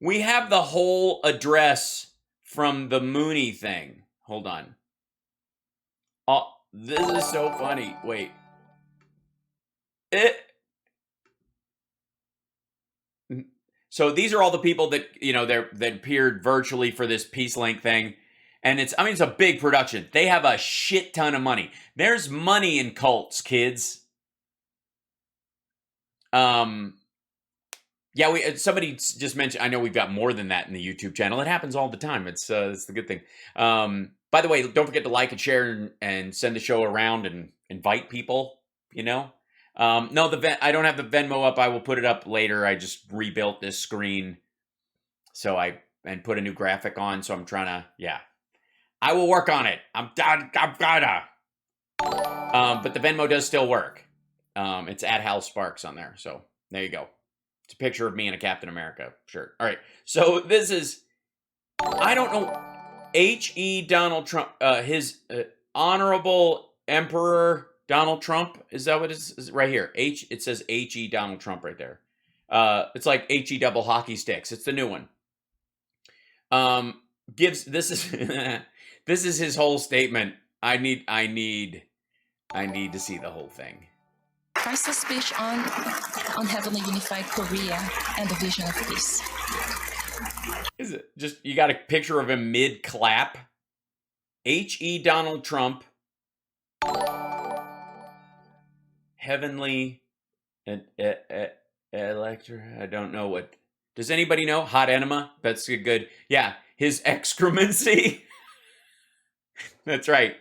We have the whole address from the Mooney thing. Hold on. Oh, this is so funny. Wait. So these are all the people that, that appeared virtually for this Peace Link thing. And it's a big production. They have a shit ton of money. There's money in cults, kids. Yeah, somebody just mentioned, I know we've got more than that in the YouTube channel. It happens all the time. It's the good thing. By the way, don't forget to like and share and send the show around and invite people, No, I don't have the Venmo up. I will put it up later. I just rebuilt this screen. And put a new graphic on. So I'm trying to, I will work on it. I'm gonna. But the Venmo does still work. It's at Hal Sparks on there. So there you go. It's a picture of me in a Captain America shirt. All right. So this is, I don't know, H.E. Donald Trump, his Honorable Emperor Donald Trump. Is that what it is? Right here. It says H.E. Donald Trump right there. It's like H.E. double hockey sticks. It's the new one. This is this is his whole statement. I need to see the whole thing. Christ's speech on heavenly unified Korea and the vision of peace. Is it just, you got a picture of him mid-clap? H.E. Donald Trump. Heavenly elector. I don't know what. Does anybody know? Hot enema? That's good. Yeah, his excremency. That's right.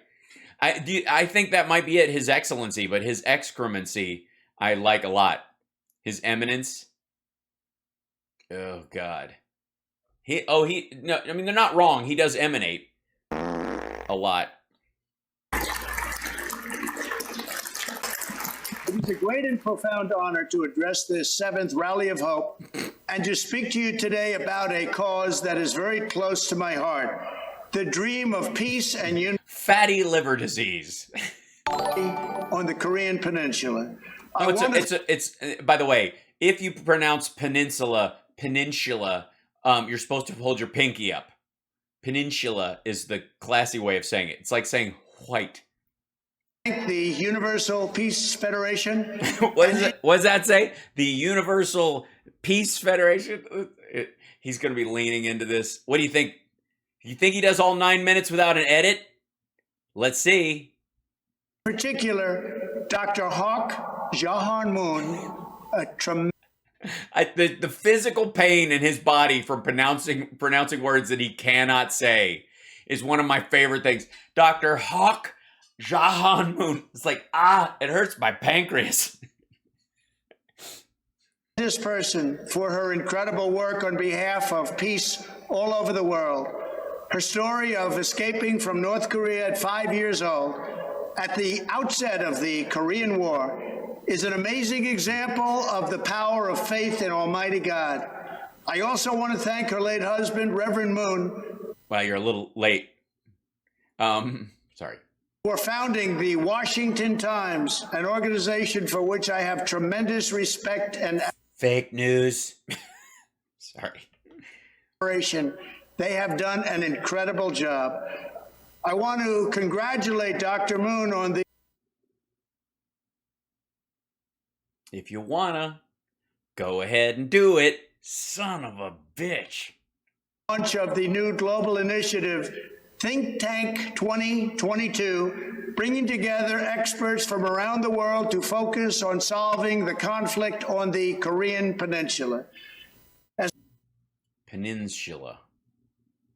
I think that might be it, his excellency, but his excremency I like a lot. His eminence. Oh, God. No, I mean, they're not wrong. He does emanate a lot. It is a great and profound honor to address this 7th Rally of Hope and to speak to you today about a cause that is very close to my heart. The dream of peace and unity. Fatty liver disease. On the Korean Peninsula. It's by the way, if you pronounce peninsula, you're supposed to hold your pinky up. Peninsula is the classy way of saying it. It's like saying white. The Universal Peace Federation. What does that say? The Universal Peace Federation? He's going to be leaning into this. What do you think? You think he does all 9 minutes without an edit? Let's see. In particular, Dr. Hawk Jahan Moon, a tremendous. The physical pain in his body from pronouncing words that he cannot say is one of my favorite things. Dr. Hawk Jahan Moon. It's like, it hurts my pancreas. This person for her incredible work on behalf of peace all over the world. Her story of escaping from North Korea at 5 years old, at the outset of the Korean War, is an amazing example of the power of faith in Almighty God. I also want to thank her late husband, Reverend Moon. Well, you're a little late. Sorry. For founding the Washington Times, an organization for which I have tremendous respect and fake news. Sorry. Admiration. They have done an incredible job. I want to congratulate Dr. Moon on the. If you wanna, go ahead and do it, son of a bitch. Launch of the new global initiative, Think Tank 2022, bringing together experts from around the world to focus on solving the conflict on the Korean Peninsula. Peninsula.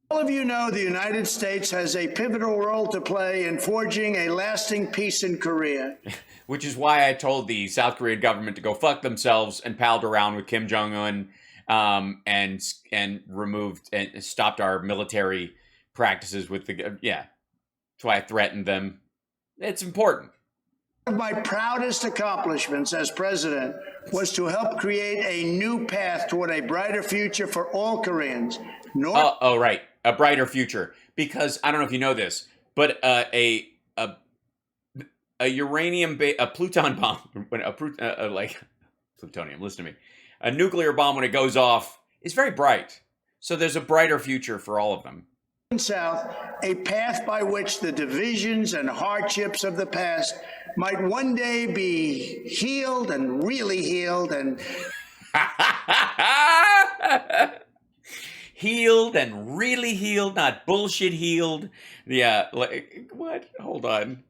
All of you know the United States has a pivotal role to play in forging a lasting peace in Korea. Which is why I told the South Korean government to go fuck themselves and palled around with Kim Jong-un and removed and stopped our military practices with the, That's why I threatened them. It's important. One of my proudest accomplishments as president was to help create a new path toward a brighter future for all Koreans. Right. A brighter future. Because, I don't know if you know this, but a uranium, a pluton bomb, like plutonium, listen to me. A nuclear bomb, when it goes off, is very bright. So there's a brighter future for all of them. South, a path by which the divisions and hardships of the past might one day be healed and really healed and healed and really healed, not bullshit healed. Yeah, like, what? Hold on.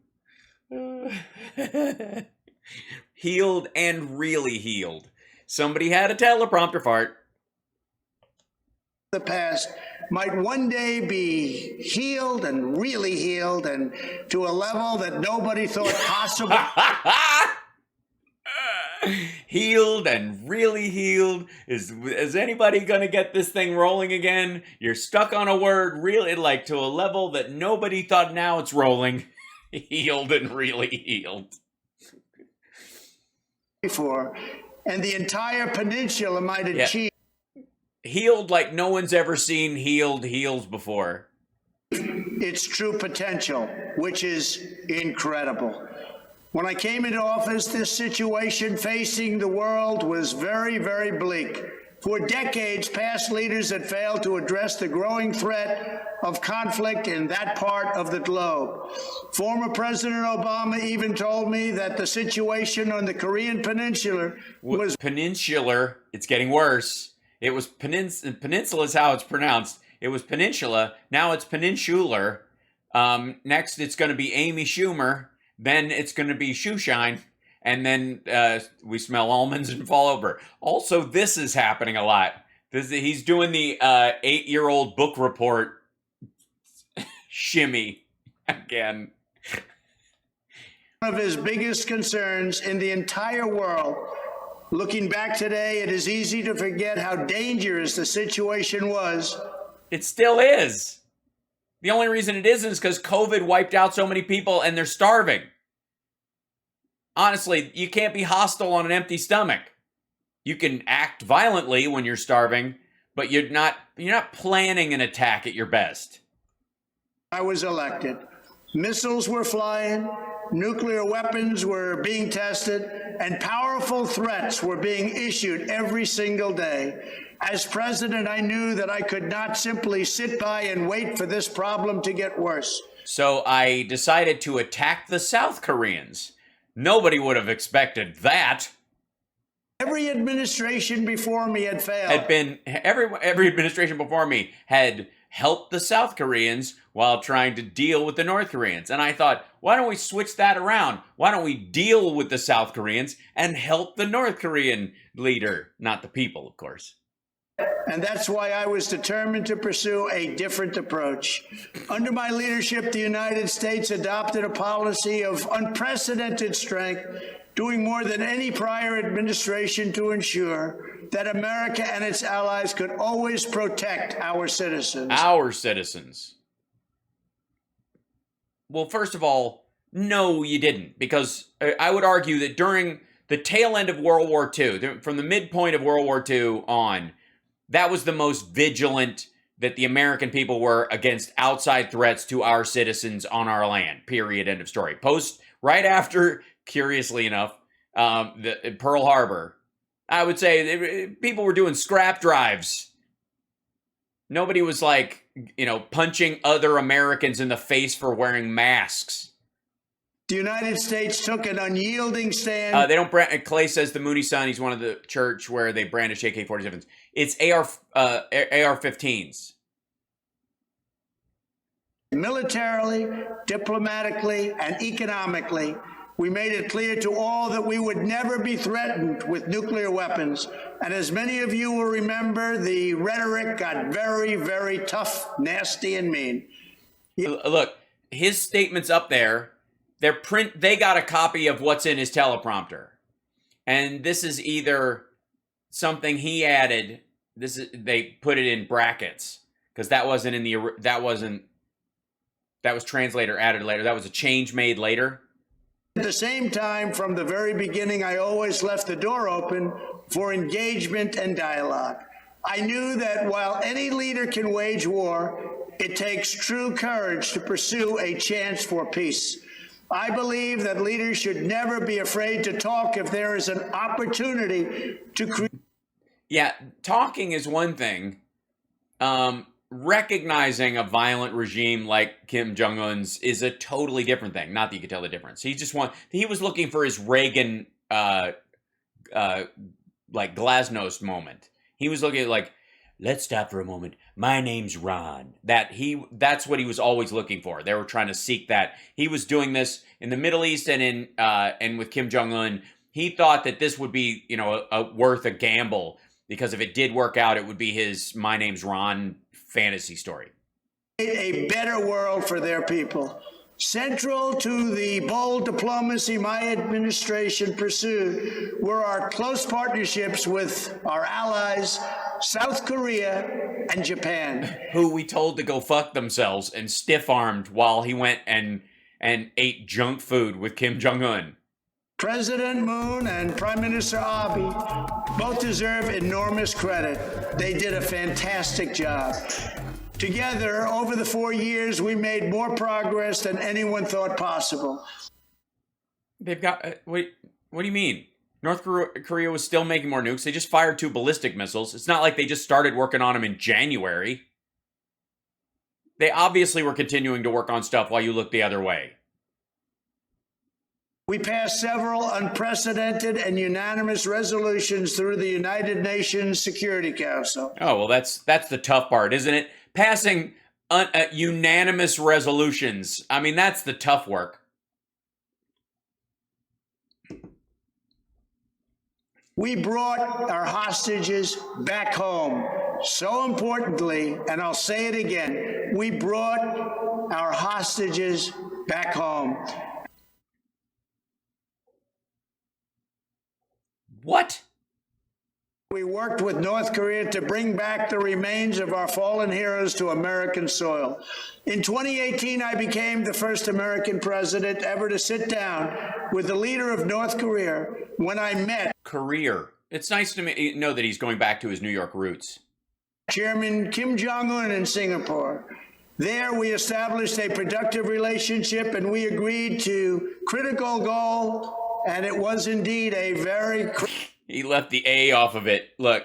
Healed and really healed. Somebody had a teleprompter fart. The past might one day be healed and really healed and to a level that nobody thought possible. Healed and really healed. Is anybody gonna get this thing rolling again? You're stuck on a word, really, like to a level that nobody thought. Now it's rolling. Healed and really healed. Before, and the entire peninsula might achieve. Healed like no one's ever seen healed heals before. Its true potential, which is incredible. When I came into office, this situation facing the world was very, very bleak. For decades, past leaders had failed to address the growing threat of conflict in that part of the globe. Former President Obama even told me that the situation on the Korean Peninsula was peninsular. It's getting worse. It was peninsula is how it's pronounced. It was peninsula. Now it's peninsular. Next, it's going to be Amy Schumer. Then it's going to be shoeshine. And then we smell almonds and fall over. Also, this is happening a lot. He's doing the 8-year-old book report shimmy again. One of his biggest concerns in the entire world. Looking back today, it is easy to forget how dangerous the situation was. It still is. The only reason it isn't is because COVID wiped out so many people and they're starving. Honestly, you can't be hostile on an empty stomach. You can act violently when you're starving, but you're not planning an attack at your best. I was elected. Missiles were flying, nuclear weapons were being tested, and powerful threats were being issued every single day. As president, I knew that I could not simply sit by and wait for this problem to get worse. So I decided to attack the South Koreans. Nobody would have expected that. Every administration before me had failed. Every administration before me had helped the South Koreans while trying to deal with the North Koreans. And I thought, why don't we switch that around? Why don't we deal with the South Koreans and help the North Korean leader? Not the people, of course. And that's why I was determined to pursue a different approach. Under my leadership, the United States adopted a policy of unprecedented strength, doing more than any prior administration to ensure that America and its allies could always protect our citizens. Our citizens. Well, first of all, no, you didn't, because I would argue that during the tail end of World War II, from the midpoint of World War II on, that was the most vigilant that the American people were against outside threats to our citizens on our land. Period. End of story. Right after, curiously enough, the Pearl Harbor, I would say people were doing scrap drives. Nobody was like, punching other Americans in the face for wearing masks. The United States took an unyielding stand. Clay says the Mooney son, he's one of the church where they brandish AK-47s. It's AR-15s. Militarily, diplomatically, and economically, we made it clear to all that we would never be threatened with nuclear weapons. And as many of you will remember, the rhetoric got very, very tough, nasty, and mean. Look, his statement's up there. They got a copy of what's in his teleprompter. And this is either something he added. They put it in brackets because that was translator added later. That was a change made later. At the same time, from the very beginning, I always left the door open for engagement and dialogue. I knew that while any leader can wage war, it takes true courage to pursue a chance for peace. I believe that leaders should never be afraid to talk if there is an opportunity to create. Yeah, talking is one thing. recognizing a violent regime like Kim Jong-un's is a totally different thing. Not that you could tell the difference. He was looking for his Reagan, like Glasnost moment. He was looking at like, let's stop for a moment. My name's Ron. That's what he was always looking for. They were trying to seek that. He was doing this in the Middle East and with Kim Jong-un. He thought that this would be, worth a gamble, because if it did work out, it would be his My Name's Ron fantasy story. A better world for their people. Central to the bold diplomacy my administration pursued were our close partnerships with our allies, South Korea and Japan. Who we told to go fuck themselves and stiff-armed while he went and ate junk food with Kim Jong-un. President Moon and Prime Minister Abe both deserve enormous credit. They did a fantastic job. Together, over the 4 years, we made more progress than anyone thought possible. They've got... what do you mean? North Korea was still making more nukes. They just fired 2 ballistic missiles. It's not like they just started working on them in January. They obviously were continuing to work on stuff while you looked the other way. We passed several unprecedented and unanimous resolutions through the United Nations Security Council. Oh, well, that's the tough part, isn't it? Passing unanimous resolutions. I mean, that's the tough work. We brought our hostages back home. So importantly, and I'll say it again, we brought our hostages back home. What? We worked with North Korea to bring back the remains of our fallen heroes to American soil. In 2018, I became the first American president ever to sit down with the leader of North Korea when I met Korea. It's nice to know that he's going back to his New York roots. Chairman Kim Jong-un in Singapore. There, we established a productive relationship and we agreed to critical goal, and it was indeed a very He left the A off of it. Look.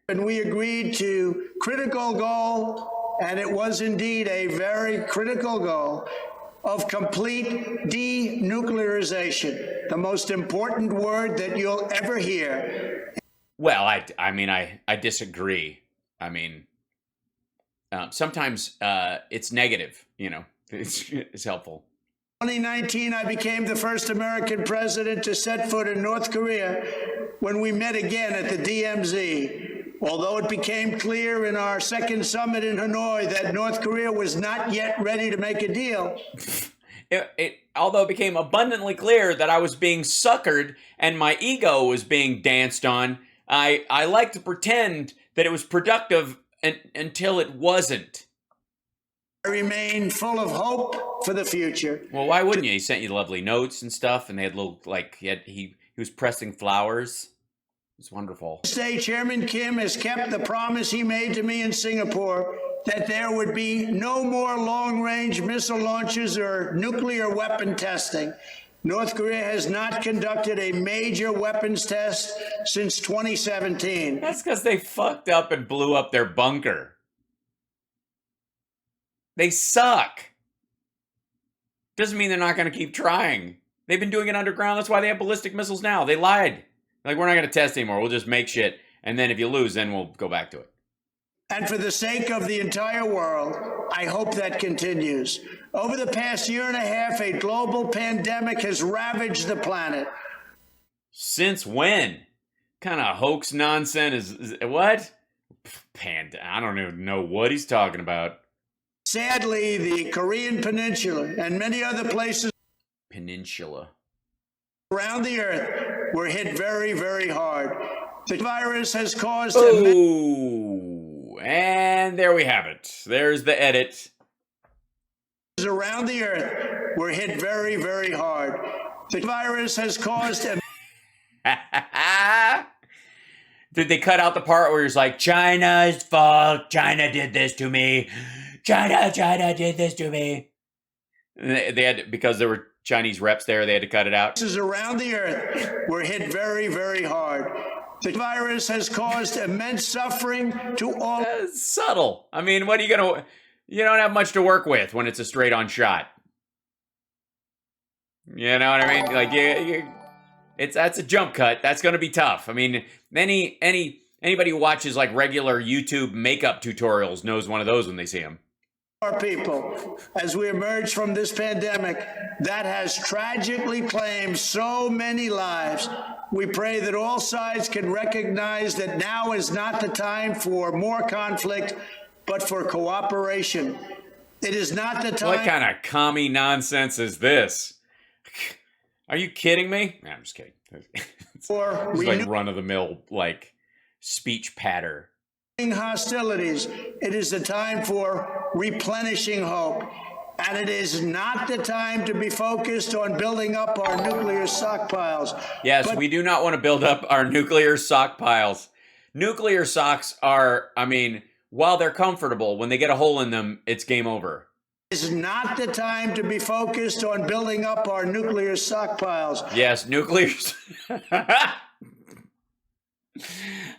And we agreed to critical goal, and it was indeed a very critical goal, of complete denuclearization, the most important word that you'll ever hear. Well, I mean, I disagree. I mean, sometimes it's negative, it's helpful. 2019, I became the first American president to set foot in North Korea when we met again at the DMZ. Although it became clear in our second summit in Hanoi that North Korea was not yet ready to make a deal. Although it became abundantly clear that I was being suckered and my ego was being danced on, I like to pretend that it was productive until it wasn't. I remain full of hope for the future. Well, why wouldn't you? He sent you lovely notes and stuff, and they had little, he was pressing flowers. It was wonderful. Today, Chairman Kim has kept the promise he made to me in Singapore that there would be no more long-range missile launches or nuclear weapon testing. North Korea has not conducted a major weapons test since 2017. That's because they fucked up and blew up their bunker. They suck. Doesn't mean they're not going to keep trying. They've been doing it underground. That's why they have ballistic missiles now. They lied. Like, we're not going to test anymore. We'll just make shit. And then if you lose, then we'll go back to it. And for the sake of the entire world, I hope that continues. Over the past year and a half, a global pandemic has ravaged the planet. Since when? Kind of hoax nonsense is what? I don't even know what he's talking about. Sadly, the Korean Peninsula and many other places around the earth were hit very, very hard. The virus has caused... Oh, and there we have it. There's the edit. Around the earth were hit very, very hard. The virus has caused... Did they cut out the part where it's like, China's fault, China did this to me. China did this to me. They had, because there were Chinese reps there, they had to cut it out. Around the earth were hit very, very hard. The virus has caused immense suffering to all. Subtle. I mean, what are you going to... You don't have much to work with when it's a straight-on shot. You know what I mean? Like, that's a jump cut. That's going to be tough. I mean, anybody who watches, like, regular YouTube makeup tutorials knows one of those when they see them. Our people, as we emerge from this pandemic that has tragically claimed so many lives, we pray that all sides can recognize that now is not the time for more conflict, but for cooperation. It is not the time. What kind of commie nonsense is this? Are you kidding me? Nah, I'm just kidding. It's like run-of-the-mill, like, speech patter. Hostilities. It is the time for replenishing hope. And it is not the time to be focused on building up our nuclear stockpiles. Yes, we do not want to build up our nuclear stockpiles. Nuclear socks are, I mean, while they're comfortable, when they get a hole in them, it's game over. It is not the time to be focused on building up our nuclear stockpiles. Yes, nuclear.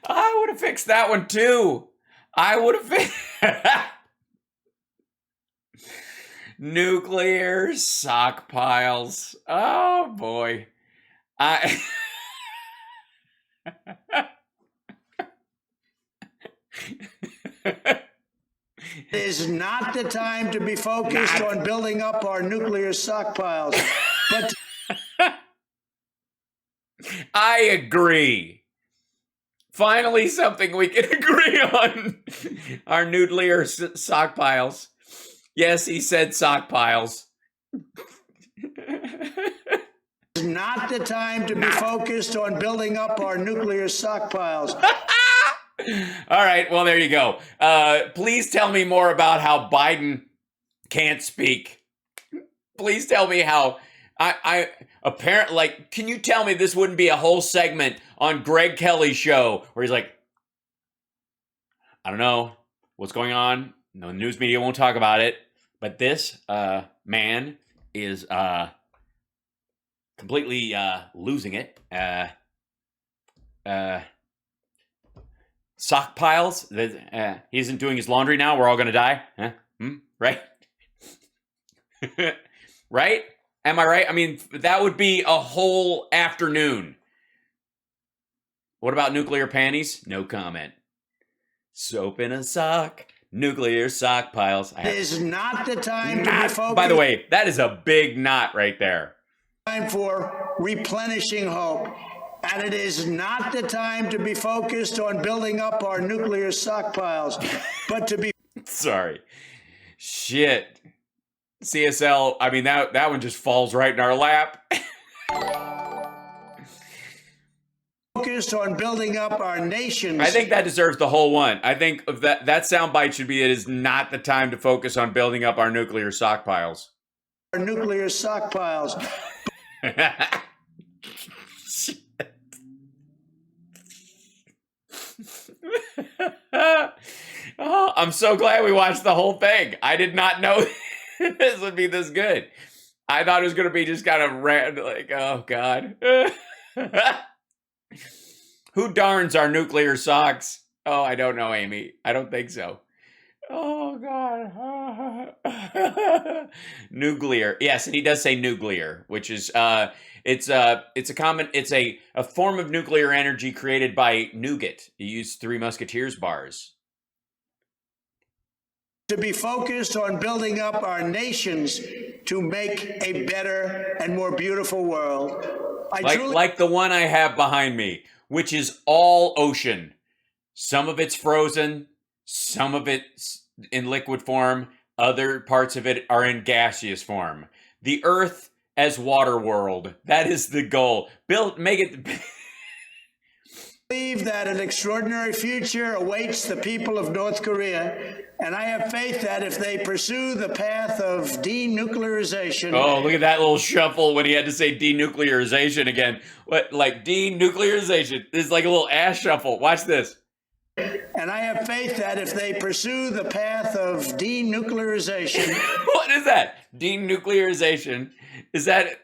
I would have fixed that one too. I would have fixed nuclear stockpiles. Oh boy. It is not the time to be focused on building up our nuclear stockpiles. But I agree. Finally, something we can agree on. Our nuclear stockpiles. Yes, he said stockpiles. It's not the time to be focused on building up our nuclear stockpiles. All right, well, there you go. Please tell me more about how Biden can't speak. Please tell me how I apparently, like, can you tell me this wouldn't be a whole segment on Greg Kelly's show where he's like, I don't know what's going on. No, the news media won't talk about it, but this man is completely losing it. Sock piles. He isn't doing his laundry now. We're all going to die. Huh? Right? Right? Am I right? I mean, that would be a whole afternoon. What about nuclear panties? No comment. Soap in a sock. Nuclear sock piles. It is not the time to be focused. By the way, that is a big knot right there. Time for replenishing hope. And it is not the time to be focused on building up our nuclear stockpiles, but to be... Sorry. Shit. CSL, I mean, that one just falls right in our lap. Focused on building up our nations. I think that deserves the whole one. I think that soundbite should be, it is not the time to focus on building up our nuclear stockpiles. Our nuclear stockpiles. Oh, I'm so glad we watched the whole thing. I did not know this would be this good. I thought it was going to be just kind of like, oh, God. Who darns our nuclear socks? Oh, I don't know, Amy. I don't think so. Oh, God. Nuclear. Yes, and he does say nuclear, which is, it's a form of nuclear energy created by nougat. You use Three Musketeers bars. To be focused on building up our nations to make a better and more beautiful world. Like the one I have behind me, which is all ocean. Some of it's frozen, some of it's in liquid form, other parts of it are in gaseous form. The Earth as water world. That is the goal. Make it... believe that an extraordinary future awaits the people of North Korea, and I have faith that if they pursue the path of denuclearization... Oh, look at that little shuffle when he had to say denuclearization again. What, like denuclearization? This is like a little ass shuffle. Watch this. And I have faith that if they pursue the path of denuclearization... What is that? Denuclearization? Is that...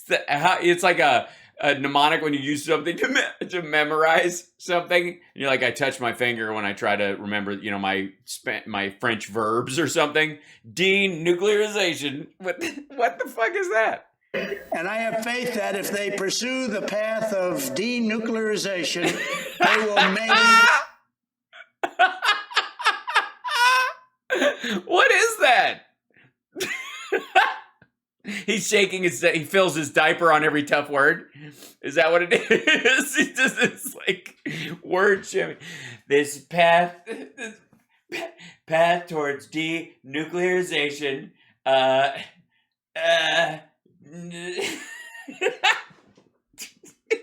It's like a a mnemonic when you use something to memorize something. And you're like, I touch my finger when I try to remember, you know, my French verbs or something. Denuclearization. What the fuck is that? And I have faith that if they pursue the path of denuclearization, they will make... What is that? He's shaking his, he fills his diaper on every tough word. Is that what it is? He just, it's like word shimmy. This path towards denuclearization,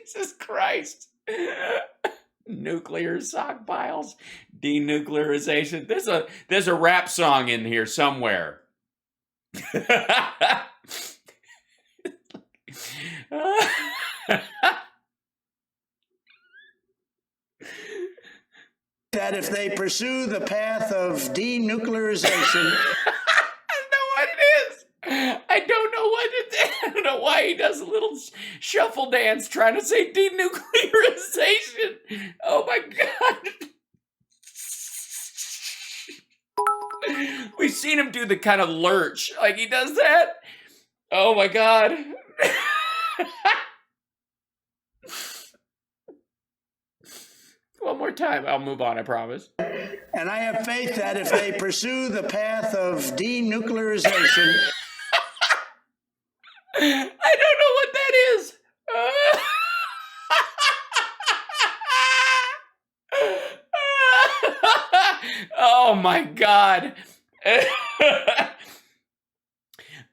Jesus Christ. Nuclear stockpiles, denuclearization. There's a rap song in here somewhere. That if they pursue the path of denuclearization, I know what it is. I don't know what it is. I don't know why he does a little shuffle dance trying to say denuclearization. Oh my God. We've seen him do the kind of lurch. Like he does that. Oh my God. One more time. I'll move on, I promise. and I have faith that if they pursue the path of denuclearization, I don't know what that is. Oh my God.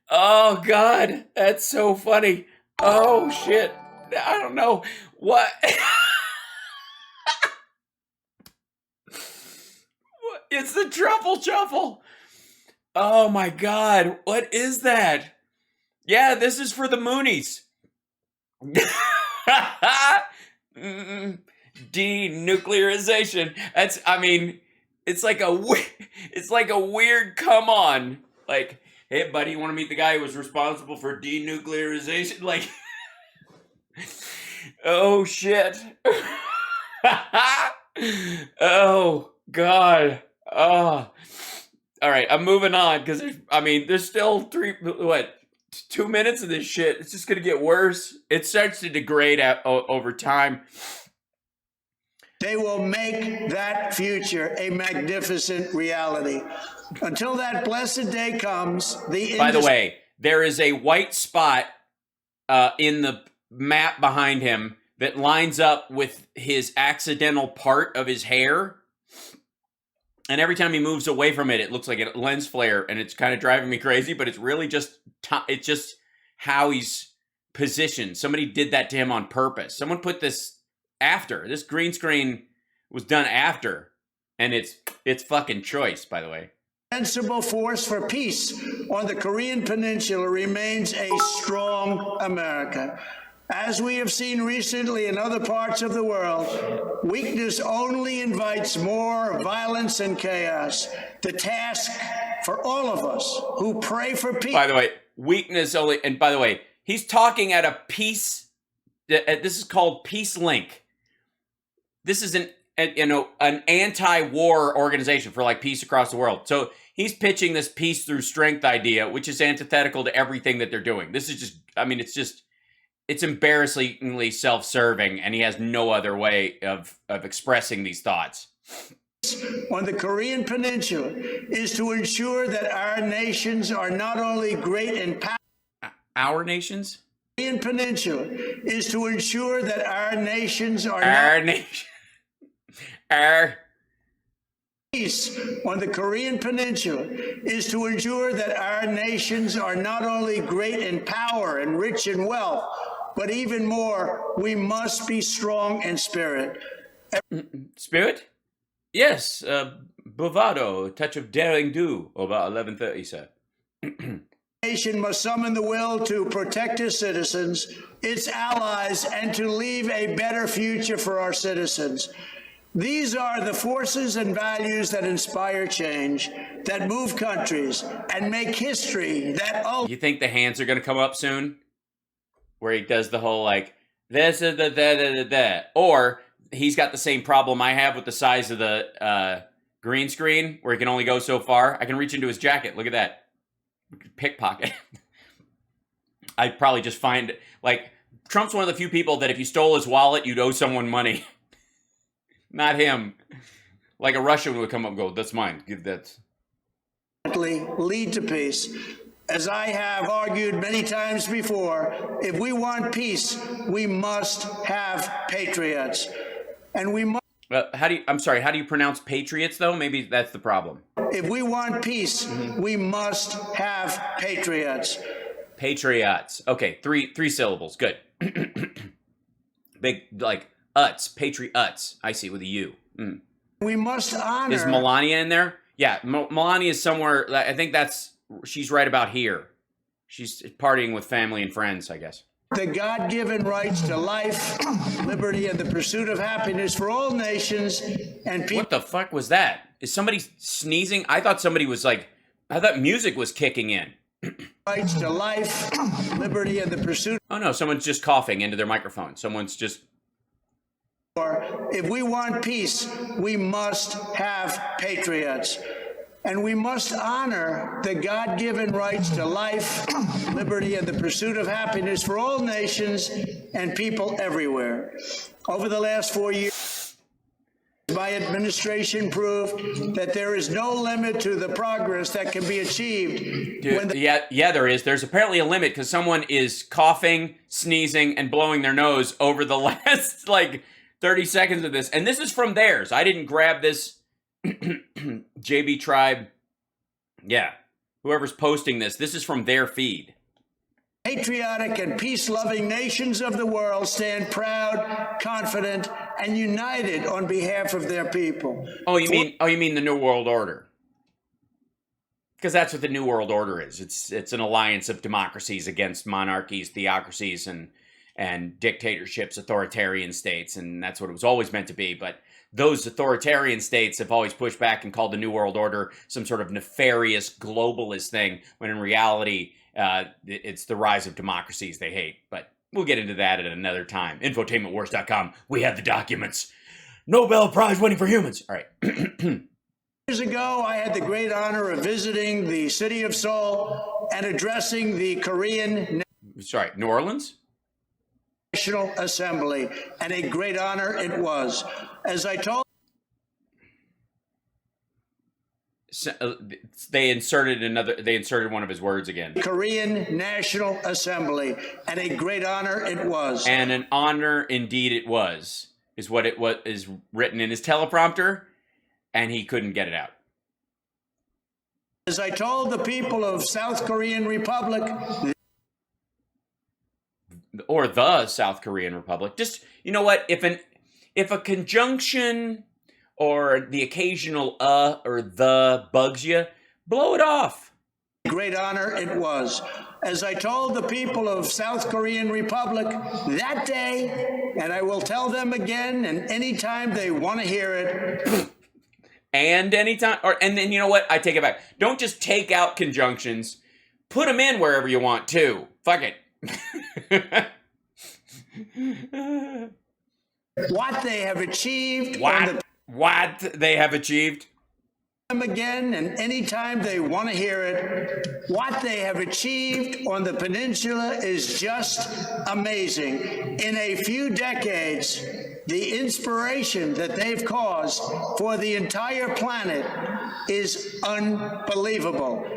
Oh God, that's so funny. Oh shit. I don't know what. It's the truffle shuffle. Oh my God, what is that? Yeah, this is for the Moonies. Denuclearization. That's, I mean, it's like a weird come on. Like, hey buddy, you want to meet the guy who was responsible for denuclearization? Like, oh shit. Oh God. Oh. All right, I'm moving on because there's still 2 minutes of this shit. It's just gonna get worse. It starts to degrade over time. they will make that future a magnificent reality. Until that blessed day comes, By the way, there is a white spot in the map behind him that lines up with his accidental part of his hair. And every time he moves away from it, it looks like a lens flare, and it's kind of driving me crazy. But it's really just it's just how he's positioned. Somebody did that to him on purpose. Someone put this after. This green screen was done after, and it's fucking choice, by the way. Indispensable force for peace on the Korean Peninsula remains a strong America. As we have seen recently in other parts of the world, weakness only invites more violence and chaos. The task for all of us who pray for peace. By the way, weakness only, and by the way, he's talking at a peace. This is called Peace Link. This is an anti-war organization for like peace across the world. So he's pitching this peace through strength idea, which is antithetical to everything that they're doing. This is just, it's embarrassingly self-serving, and he has no other way of expressing these thoughts. On the Korean Peninsula is to ensure that our nations are not only great in power. Our nations? The Korean Peninsula is to ensure that our nations are Peace on the Korean Peninsula is to ensure that our nations are not only great in power and rich in wealth, but even more, we must be strong in spirit. Spirit? Yes, bravado, touch of daring do, about 11:30, sir. Nation must summon the will to protect its citizens, its allies, and to leave a better future for our citizens. These are the forces and values that inspire change, that move countries, and make history that... You think the hands are going to come up soon? Where he does the whole, like, this is the. Or he's got the same problem I have with the size of the green screen, where he can only go so far. I can reach into his jacket. Look at that. Pickpocket. I'd probably just find, like, Trump's one of the few people that if you stole his wallet, you'd owe someone money. Not him. Like a Russian would come up and go, that's mine. Give that. Lead to peace. As I have argued many times before, if we want peace, we must have patriots. And we must. I'm sorry, how do you pronounce patriots, though? Maybe that's the problem. If we want peace, we must have patriots. Patriots. Okay, three syllables. Good. Big, like, uts. Patriots. I see, with a U. Mm. We must honor. Is Melania in there? Yeah, Melania is somewhere. I think she's right about here. She's partying with family and friends, I guess. The God-given rights to life, liberty, and the pursuit of happiness for all nations and people. What the fuck was that? Is somebody sneezing? I thought music was kicking in. Rights to life, liberty, and the pursuit. Oh no, someone's just coughing into their microphone. Someone's just. If we want peace, we must have patriots. And we must honor the God-given rights to life, liberty, and the pursuit of happiness for all nations and people everywhere. Over the last 4 years, my administration proved that there is no limit to the progress that can be achieved. Dude, yeah, there is. There's apparently a limit because someone is coughing, sneezing, and blowing their nose over the last, 30 seconds of this. And this is from theirs. I didn't grab this. JB Tribe. Yeah. Whoever's posting this is from their feed. Patriotic and peace-loving nations of the world stand proud, confident, and united on behalf of their people. Oh, you mean the New World Order? Because that's what the New World Order is. It's an alliance of democracies against monarchies, theocracies, and dictatorships, authoritarian states, and that's what it was always meant to be. But those authoritarian states have always pushed back and called the New World Order some sort of nefarious globalist thing, when in reality, it's the rise of democracies they hate. But we'll get into that at another time. Infotainmentwars.com. We have the documents. Nobel Prize winning for humans. All right. Years ago, I had the great honor of visiting the city of Seoul and addressing the Korean New Orleans? National Assembly, and a great honor it was. As I told, they inserted one of his words again. Korean National Assembly, and a great honor it was. And an honor indeed it was, is what is written in his teleprompter, and he couldn't get it out. As I told the people of South Korean Republic, or the South Korean Republic. Just, you know what? If a conjunction or the occasional or the bugs you, blow it off. Great honor it was. As I told the people of South Korean Republic that day, and I will tell them again, and anytime they want to hear it. And anytime, and then you know what? I take it back. Don't just take out conjunctions. Put them in wherever you want to. Fuck it. What they have achieved. What they have achieved. Them again, and anytime they want to hear it. What they have achieved on the peninsula is just amazing. In a few decades, the inspiration that they've caused for the entire planet is unbelievable.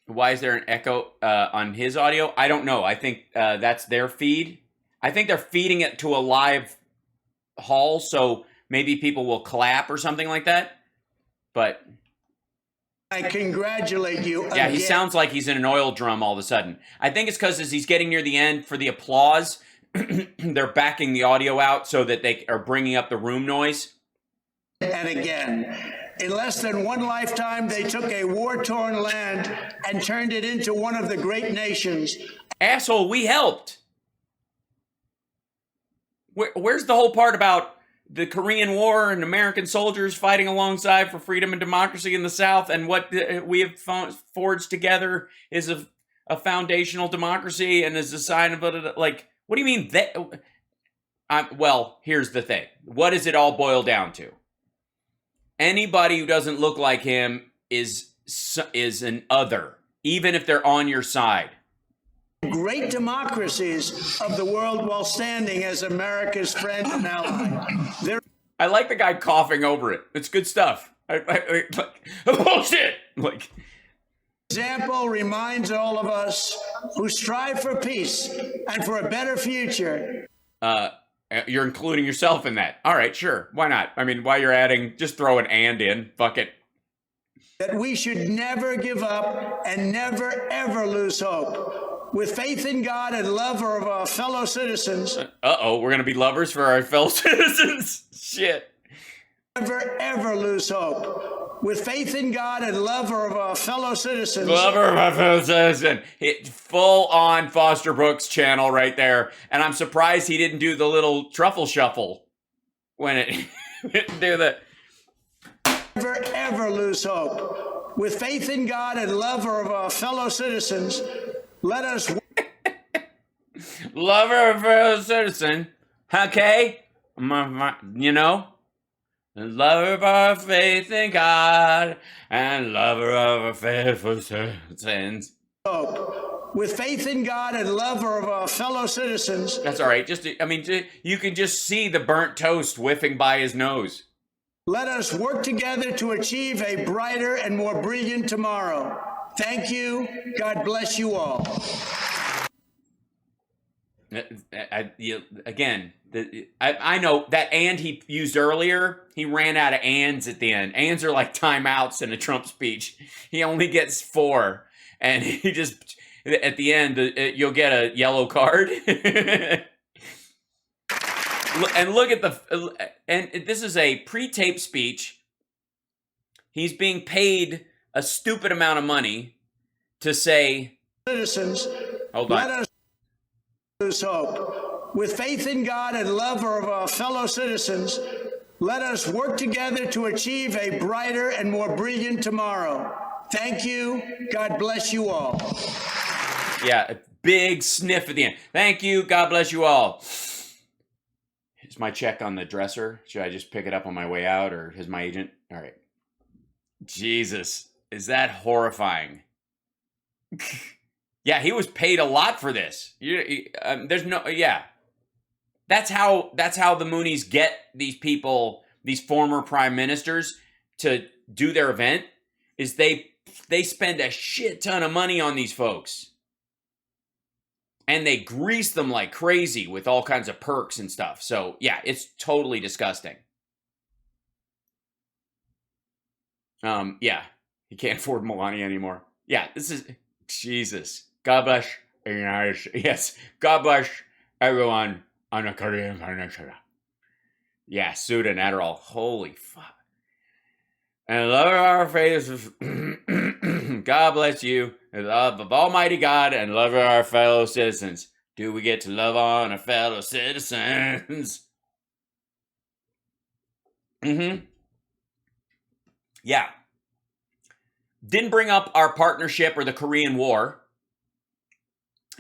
Why is there an echo on his audio? I don't know. I think that's their feed. I think they're feeding it to a live hall, so maybe people will clap or something like that. But I congratulate you. Yeah, he sounds like he's in an oil drum all of a sudden. I think it's because as he's getting near the end for the applause, they're backing the audio out so that they are bringing up the room noise. And again, in less than one lifetime, they took a war-torn land and turned it into one of the great nations. Asshole, we helped. Where's the whole part about the Korean War and American soldiers fighting alongside for freedom and democracy in the South, and what we have forged together is a foundational democracy and is a sign of it. Like, what do you mean that? Well, here's the thing. What does it all boil down to? Anybody who doesn't look like him is an other, even if they're on your side. Great democracies of the world while standing as America's friend and ally. I like the guy coughing over it. It's good stuff. Like, bullshit. Like, example reminds all of us who strive for peace and for a better future. You're including yourself in that. All right, sure. Why not? I mean, while you're adding, just throw an and in. Fuck it. That we should never give up and never, ever lose hope. With faith in God and love of our fellow citizens. Uh-oh, we're going to be lovers for our fellow citizens. Shit. Never, ever lose hope. With faith in God and love of our fellow citizens. Lover of our fellow citizen. Full on Foster Brooks channel right there. And I'm surprised he didn't do the little truffle shuffle when it do the... Never, ever lose hope. With faith in God and love of our fellow citizens, let us... Lover of a citizen. Okay? You know? Lover of our faith in God and lover of our faithful citizens. With faith in God and love of our fellow citizens. That's all right. You can just see the burnt toast whiffing by his nose. Let us work together to achieve a brighter and more brilliant tomorrow. Thank you. God bless you all. I know that and he used earlier, he ran out of ands at the end. Ands are like timeouts in a Trump speech. He only gets 4. And he just, at the end, you'll get a yellow card. And look at and this is a pre-taped speech. He's being paid a stupid amount of money to say, citizens, hold on. Let us lose hope. With faith in God and love of our fellow citizens, let us work together to achieve a brighter and more brilliant tomorrow. Thank you. God bless you all. Yeah, a big sniff at the end. Thank you. God bless you all. Here's my check on the dresser. Should I just pick it up on my way out, or is my agent? All right. Jesus, is that horrifying? Yeah, he was paid a lot for this. There's no, yeah. That's how the Moonies get these people, these former prime ministers, to do their event. Is they spend a shit ton of money on these folks, and they grease them like crazy with all kinds of perks and stuff. So yeah, it's totally disgusting. Yeah, he can't afford Melania anymore. Yeah, this is Jesus. God bless the United States. Yes, God bless everyone on the Korean Peninsula. Yeah, Suda and Adderall. Holy fuck. And love our faces. God bless you. In love of Almighty God and love our fellow citizens. Do we get to love on our fellow citizens? Yeah. Didn't bring up our partnership or the Korean War.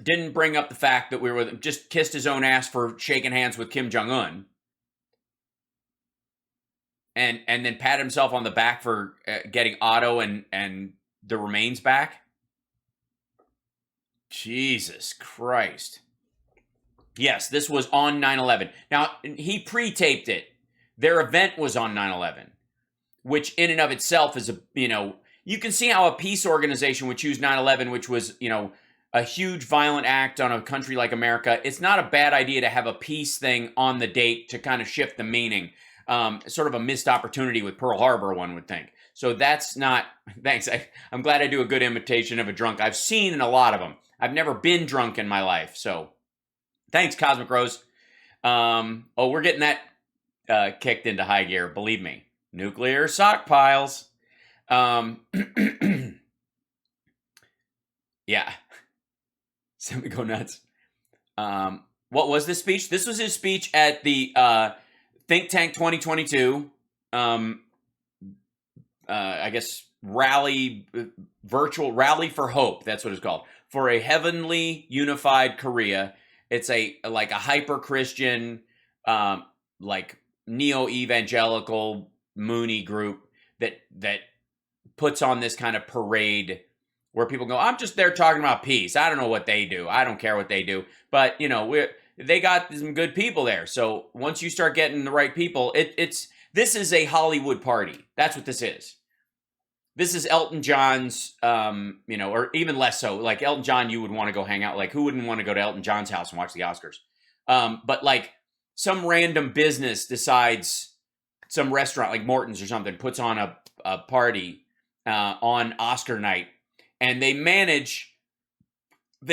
Didn't bring up the fact that we were just kissed his own ass for shaking hands with Kim Jong-un. And then pat himself on the back for getting Otto and the remains back. Jesus Christ. Yes, this was on 9/11. Now, he pre-taped it. Their event was on 9/11, which in and of itself is you can see how a peace organization would choose 9/11, which was, a huge violent act on a country like America. It's not a bad idea to have a peace thing on the date to kind of shift the meaning. Sort of a missed opportunity with Pearl Harbor, one would think. So that's not, thanks. I'm glad I do a good imitation of a drunk. I've seen a lot of them. I've never been drunk in my life. So thanks, Cosmic Rose. We're getting that kicked into high gear. Believe me. Nuclear sock piles. Yeah. Semi go nuts. What was this speech? This was his speech at the Think Tank 2022, I guess virtual rally for hope. That's what it's called, for a heavenly unified Korea. It's a hyper Christian, like neo evangelical Moonie group that puts on this kind of parade where people go, I'm just there talking about peace. I don't know what they do. I don't care what they do. But, they got some good people there. So once you start getting the right people, this is a Hollywood party. That's what this is. This is Elton John's, or even less so. Like Elton John, you would want to go hang out. Like, who wouldn't want to go to Elton John's house and watch the Oscars? But like some random business decides, some restaurant like Morton's or something puts on a party on Oscar night, and they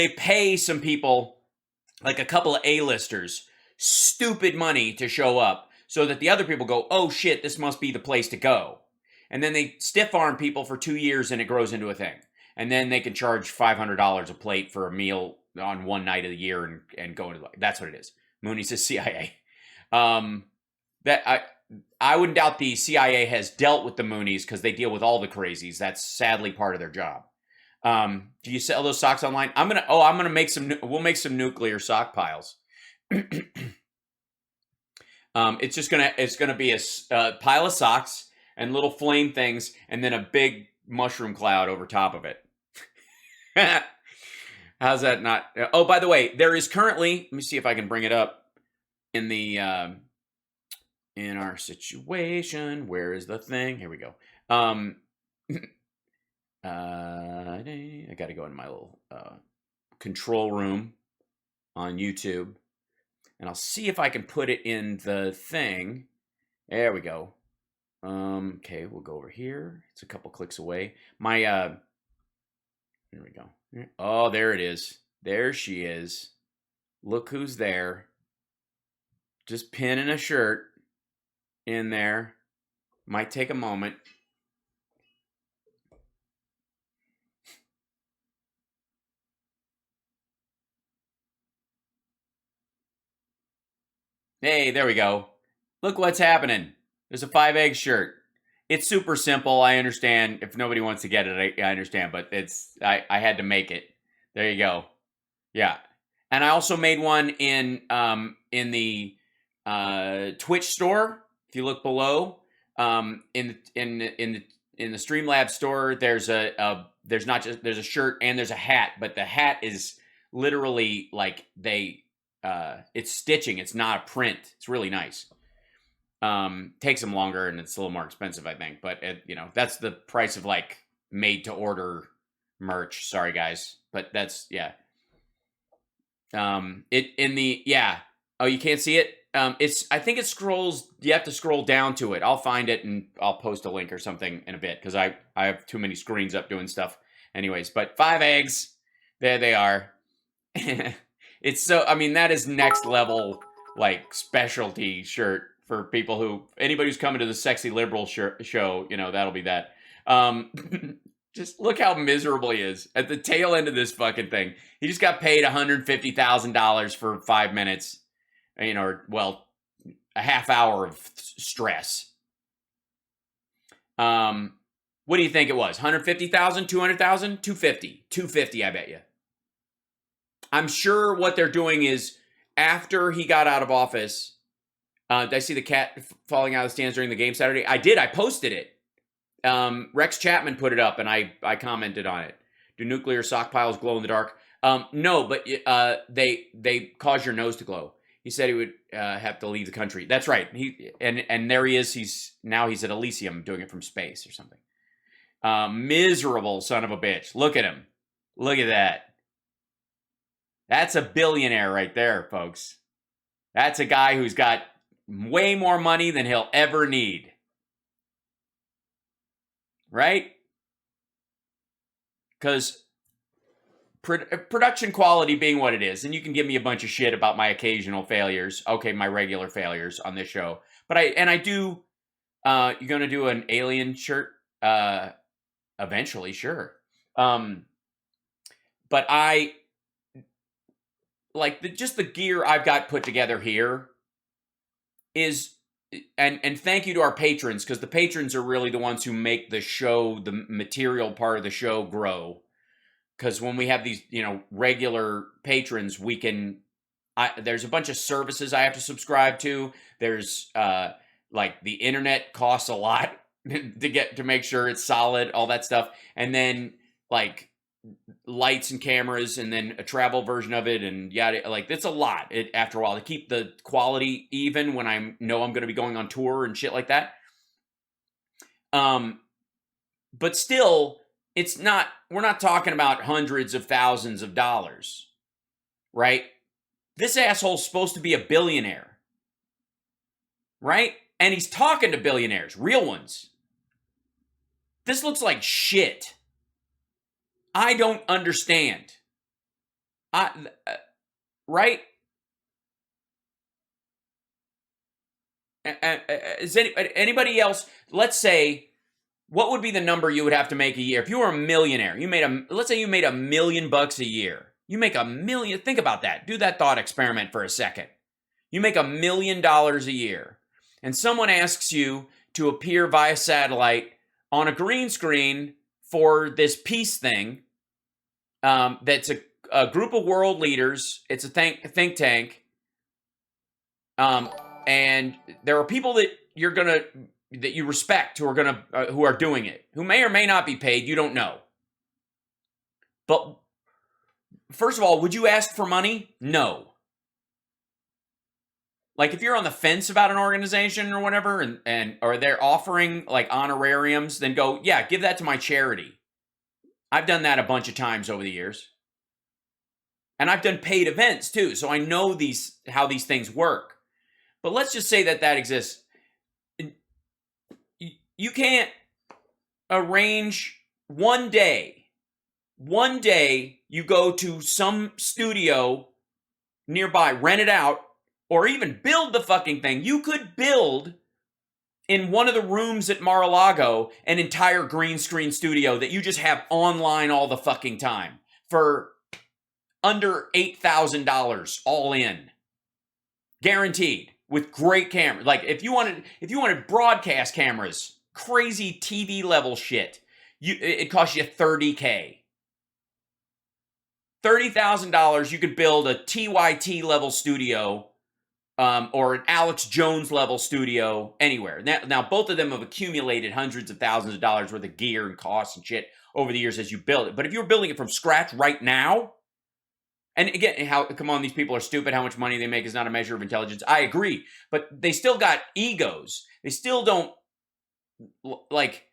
pay some people, like a couple of A-listers, stupid money to show up so that the other people go, oh shit, this must be the place to go. And then they stiff arm people for 2 years and it grows into a thing. And then they can charge $500 a plate for a meal on one night of the year and go into, that's what it is. Moonies is CIA. I wouldn't doubt the CIA has dealt with the Moonies because they deal with all the crazies. That's sadly part of their job. Do you sell those socks online? We'll make some nuclear sock piles. It's gonna be a pile of socks and little flame things, and then a big mushroom cloud over top of it. How's that not? Oh, by the way, there is currently, let me see if I can bring it up in the, in our situation. Where is the thing? Here we go. I got to go in my little control room on YouTube, and I'll see if I can put it in the thing. There we go. Okay, we'll go over here. It's a couple clicks away. Here we go. Oh, there it is. There she is. Look who's there. Just pinning a shirt in there. Might take a moment. Hey, there we go. Look what's happening. There's a 5 egg shirt. It's super simple. I understand. If nobody wants to get it, I understand. But I had to make it. There you go. Yeah. And I also made one in the Twitch store. If you look below, in the Streamlabs store, there's a shirt and there's a hat, but the hat is literally like it's stitching. It's not a print. It's really nice. Takes them longer and it's a little more expensive, I think. But that's the price of like made to order merch. Sorry guys, but that's yeah. Oh, you can't see it. I think it scrolls. You have to scroll down to it. I'll find it and I'll post a link or something in a bit because I have too many screens up doing stuff. Anyways, but 5 eggs. There they are. It's so. I mean, that is next level like specialty shirt for people anybody who's coming to the Sexy Liberal show. That'll be that. Just look how miserable he is at the tail end of this fucking thing. He just got paid $150,000 for 5 minutes, a half hour of stress. What do you think it was? 150,000, 200,000, 250, 250. I bet you. I'm sure what they're doing is after he got out of office. Did I see the cat falling out of the stands during the game Saturday? I did. I posted it. Rex Chapman put it up, and I commented on it. Do nuclear sock piles glow in the dark? No, but they cause your nose to glow. He said he would have to leave the country. That's right. And there he is. He's at Elysium doing it from space or something. Miserable son of a bitch. Look at him. Look at that. That's a billionaire right there, folks. That's a guy who's got way more money than he'll ever need. Right? Because production quality being what it is, and you can give me a bunch of shit about my occasional failures. Okay, my regular failures on this show. But I do, you're going to do an alien shirt eventually, sure. But I, like, just the gear I've got put together here is and thank you to our patrons, because the patrons are really the ones who make the show, the material part of the show, grow. Because when we have these, regular patrons, we can. There's a bunch of services I have to subscribe to. There's like the internet costs a lot to make sure it's solid, all that stuff, and then like lights and cameras, and then a travel version of it, and yada. Like it's a lot. After a while, to keep the quality even when I'm going to be going on tour and shit like that. But still, it's not. We're not talking about hundreds of thousands of dollars, right? This asshole's supposed to be a billionaire, right? And he's talking to billionaires, real ones. This looks like shit. I don't understand. Right? Is anybody else? Let's say, what would be the number you would have to make a year if you were a millionaire? Let's say you made $1 million a year. You make $1 million. Think about that. Do that thought experiment for a second. You make $1 million a year, and someone asks you to appear via satellite on a green screen for this peace thing. That's a group of world leaders. It's a think tank. And there are people that you respect who are doing it, who may or may not be paid. You don't know. But first of all, would you ask for money? No. Like if you're on the fence about an organization or whatever, or they're offering like honorariums, then go, yeah, give that to my charity. I've done that a bunch of times over the years. And I've done paid events too, so I know how these things work. But let's just say that exists. You can't arrange one day you go to some studio nearby, rent it out, or even build the fucking thing. You could build in one of the rooms at Mar-a-Lago an entire green screen studio that you just have online all the fucking time for under $8,000 all in. Guaranteed. With great cameras. Like if you wanted broadcast cameras, crazy TV level shit, it costs you $30,000. $30,000, you could build a TYT level studio, or an Alex Jones level studio anywhere. Now, both of them have accumulated hundreds of thousands of dollars worth of gear and costs and shit over the years as you build it. But if you're building it from scratch right now, and again, come on, these people are stupid. How much money they make is not a measure of intelligence. I agree, but they still got egos. They still don't, like,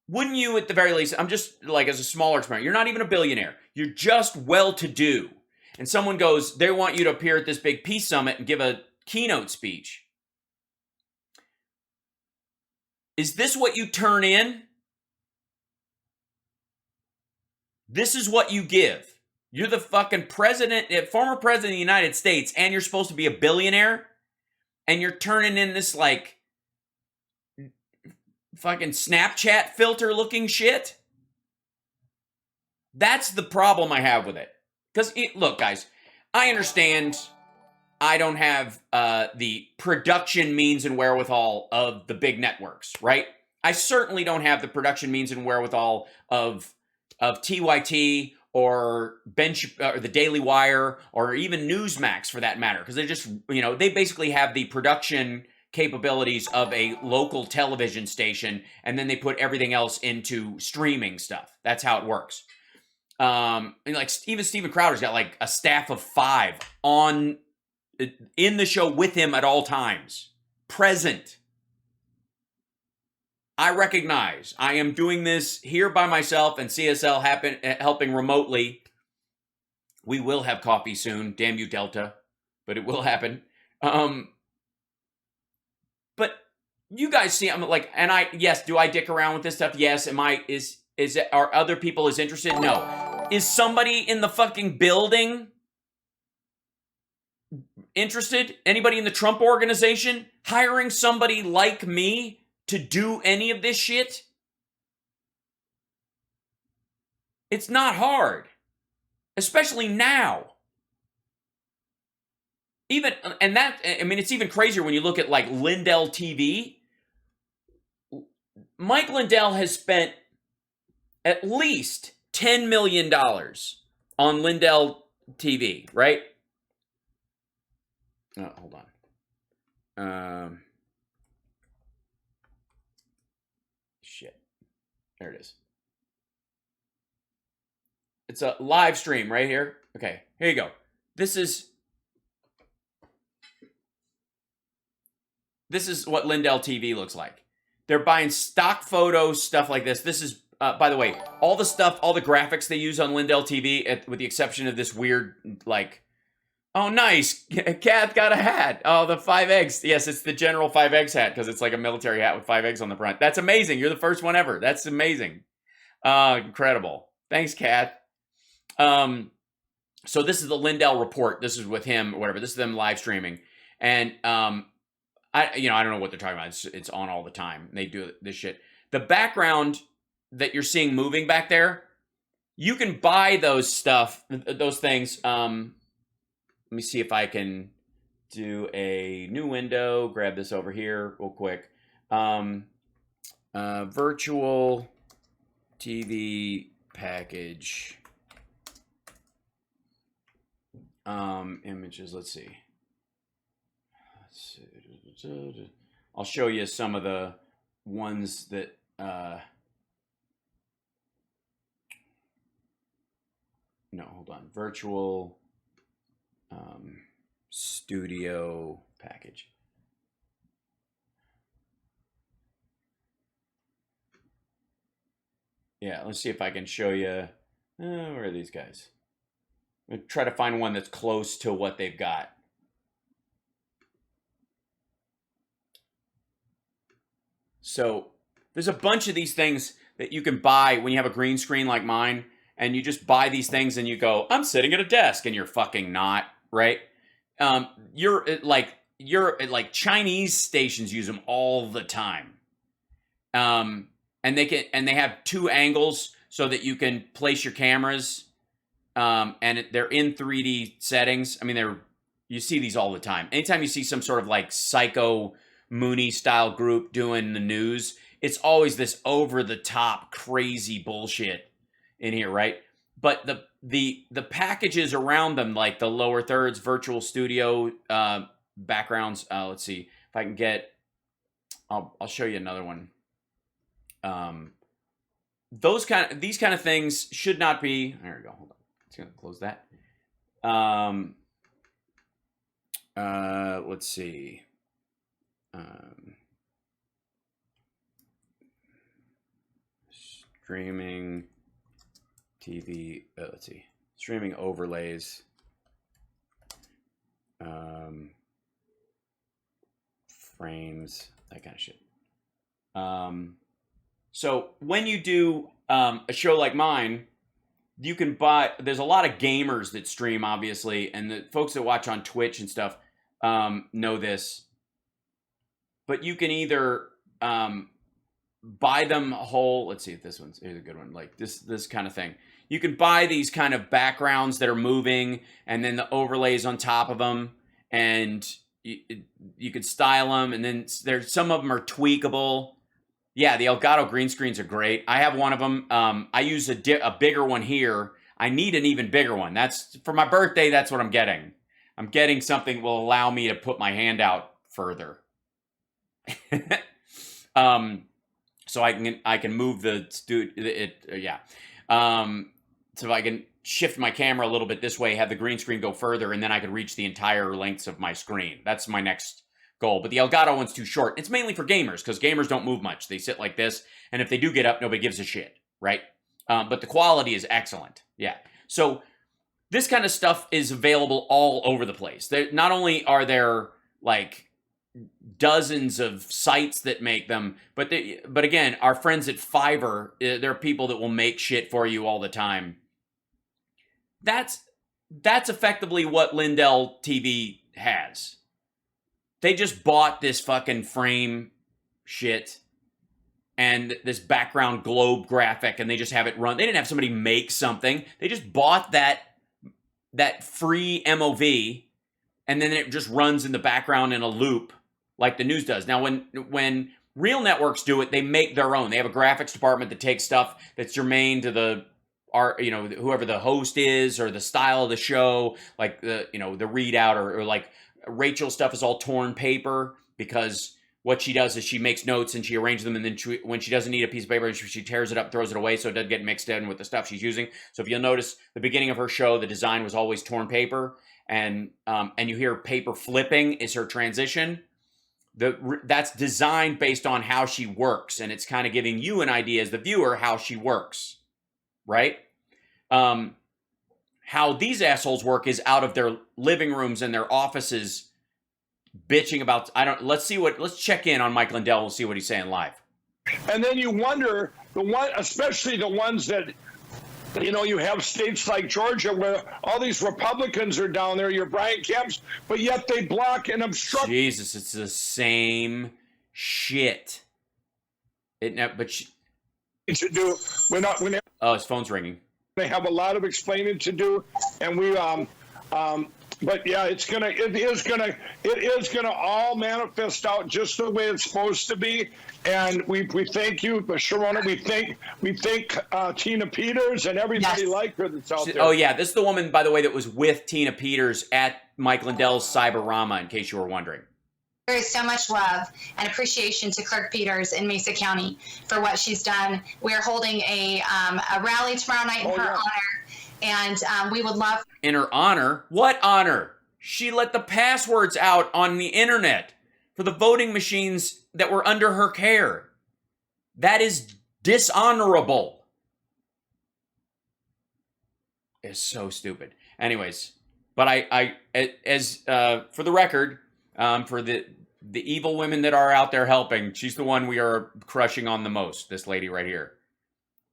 wouldn't you at the very least, I'm just, like, as a smaller experiment, you're not even a billionaire. You're just well-to-do. And someone goes, they want you to appear at this big peace summit and give a keynote speech. Is this what you turn in? This is what you give. You're the fucking president, former president of the United States, and you're supposed to be a billionaire, and you're turning in this, like, fucking Snapchat filter looking shit? That's the problem I have with it. Because, look, guys, I understand I don't have the production means and wherewithal of the big networks, right? I certainly don't have the production means and wherewithal of TYT or or the Daily Wire or even Newsmax for that matter, because they just, they basically have the production capabilities of a local television station, and then they put everything else into streaming stuff. That's how it works. And like even Steven Crowder's got like a staff of 5 in the show with him at all times, present. I recognize I am doing this here by myself and CSL helping remotely. We will have coffee soon. Damn you, Delta. But it will happen. But you guys see, I'm like, and yes, do I dick around with this stuff? Yes. Are other people as interested? No. Is somebody in the fucking building interested? Anybody in the Trump organization hiring somebody like me to do any of this shit? It's not hard, especially now. Even, and that, I mean, it's even crazier when you look at like Lindell TV. Mike Lindell has spent at least $10 million on Lindell TV, right? Oh, hold on. Shit. There it is. It's a live stream right here. Okay, here you go. This is what Lindell TV looks like. They're buying stock photos, stuff like this. This is, by the way, all the stuff, all the graphics they use on Lindell TV, with the exception of this weird, like, oh, nice, Cat got a hat. Oh, the 5 eggs. Yes, it's the General 5 eggs hat because it's like a military hat with 5 eggs on the front. That's amazing. You're the first one ever. That's amazing. Incredible. Thanks, Cat. So this is the Lindell report. This is with him or whatever. This is them live streaming. And, I don't know what they're talking about. It's on all the time. They do this shit. The background that you're seeing moving back there, you can buy those things. Let me see if I can do a new window. Grab this over here real quick. Virtual TV package. Images. Let's see. I'll show you some of the ones that no, hold on. Virtual studio package. Yeah, let's see if I can show you. Where are these guys? I'm gonna try to find one that's close to what they've got. So there's a bunch of these things that you can buy when you have a green screen like mine, and you just buy these things and you go, I'm sitting at a desk, and you're fucking not, right? You're like Chinese stations use them all the time. And they have 2 angles so that you can place your cameras. And they're in 3D settings. I mean, you see these all the time. Anytime you see some sort of like psycho Mooney style group doing the news, it's always this over the top crazy bullshit in here, right? But the packages around them, like the lower thirds, virtual studio backgrounds. Let's see if I can get. I'll show you another one. These kind of things should not be. There we go. Hold on. It's gonna close that. Let's see. Streaming TV. Let's see. Streaming overlays. Frames. That kind of shit. So when you do a show like mine, you can buy. There's a lot of gamers that stream, obviously, and the folks that watch on Twitch and stuff know this. But you can either buy them whole. Let's see if here's a good one. Like this kind of thing. You can buy these kind of backgrounds that are moving, and then the overlays on top of them, and you can style them. And then some of them are tweakable. Yeah, the Elgato green screens are great. I have one of them. I use a bigger one here. I need an even bigger one. That's for my birthday. That's what I'm getting. I'm getting something that will allow me to put my hand out further. So I can move so I can shift my camera a little bit this way, have the green screen go further, and then I could reach the entire lengths of my screen. That's my next goal. But the Elgato one's too short. It's mainly for gamers, because gamers don't move much. They sit like this, and if they do get up, nobody gives a shit, right? But the quality is excellent. Yeah. So this kind of stuff is available all over the place. Not only are there like dozens of sites that make them, but again, our friends at Fiverr, there are people that will make shit for you all the time. That's effectively what Lindell TV has. They just bought this fucking frame shit and this background globe graphic, and they just have it run. They didn't have somebody make something. They just bought that free MOV and then it just runs in the background in a loop like the news does. Now, when real networks do it, they make their own. They have a graphics department that takes stuff that's germane to the art, whoever the host is or the style of the show, like the readout or like Rachel's stuff is all torn paper because what she does is she makes notes and she arranges them, and then when she doesn't need a piece of paper, she tears it up, throws it away so it doesn't get mixed in with the stuff she's using. So if you'll notice, the beginning of her show, the design was always torn paper, and you hear paper flipping is her transition. That's designed based on how she works, and it's kind of giving you an idea as the viewer how she works, right? How these assholes work is out of their living rooms and their offices, bitching about, let's check in on Mike Lindell. We'll see what he's saying live. And then you wonder, especially the ones that, you have states like Georgia where all these Republicans are down there, your Brian Kemps, but yet they block and obstruct. Jesus, it's the same shit. To do, oh, his phone's ringing. They have a lot of explaining to do, and we but yeah, it is gonna all manifest out just the way it's supposed to be. And we thank you, Sharona. We thank Tina Peters and everybody like her that's out there. Oh yeah, this is the woman, by the way, that was with Tina Peters at Mike Lindell's Cyberama, in case you were wondering. There is so much love and appreciation to Clerk Peters in Mesa County for what she's done. We're holding a rally tomorrow night in her honor, and we would love... In her honor? What honor? She let the passwords out on the internet for the voting machines that were under her care. That is dishonorable. It's so stupid. Anyways, but for the record, for the evil women that are out there helping, she's the one we are crushing on the most. This lady right here.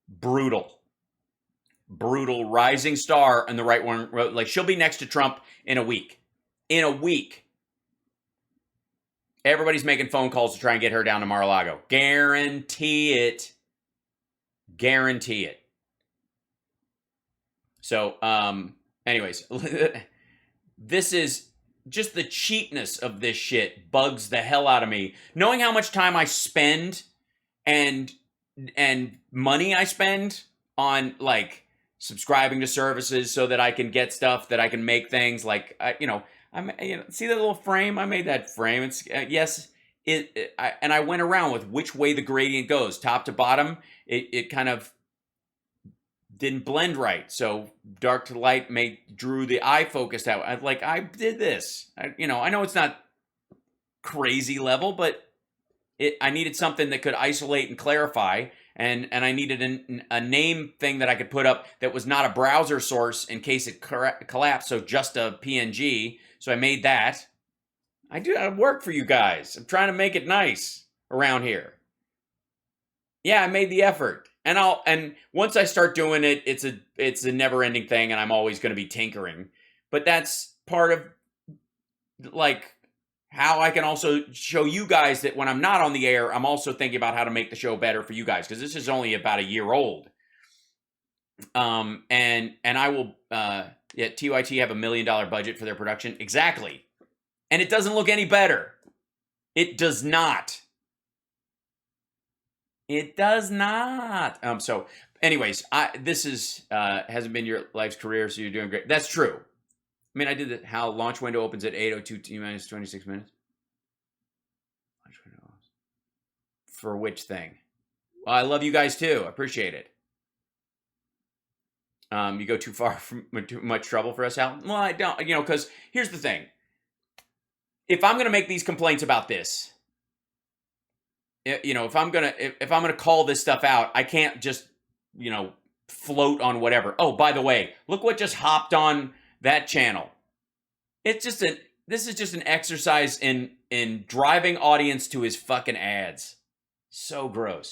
Brutal rising star in the right one. Like, she'll be next to Trump in a week. Everybody's making phone calls to try and get her down to Mar-a-Lago. Guarantee it. So, anyways, this is just the cheapness of this shit bugs the hell out of me. Knowing how much time I spend and money I spend on, like, subscribing to services so that I can get stuff, that I can make things like, see that little frame? I made that frame. It's and I went around with which way the gradient goes, top to bottom. It kind of didn't blend right, so dark to light drew the eye focused out. I did this. I know it's not crazy level, but I needed something that could isolate and clarify. And I needed a name thing that I could put up that was not a browser source in case it collapsed, so just a PNG. So I made that. I work for you guys. I'm trying to make it nice around here. Yeah, I made the effort. And once I start doing it, it's a never-ending thing, and I'm always going to be tinkering. But that's part of, like, how I can also show you guys that when I'm not on the air, I'm also thinking about how to make the show better for you guys, because this is only about a year old. And I will, TYT have $1 million budget for their production. Exactly. And it doesn't look any better. It does not. So anyways, this hasn't been your life's career, so you're doing great. That's true. I mean, I did it. How launch window opens at 8:02 T-minus 26 minutes. Launch window for which thing? Well, I love you guys too. I appreciate it. You go too far from too much trouble for us, Al? Well, I don't. Because here's the thing. If I'm gonna make these complaints about this, if I'm gonna call this stuff out, I can't just float on whatever. Oh, by the way, look what just hopped on that channel. This is just an exercise in driving audience to his fucking ads. So gross.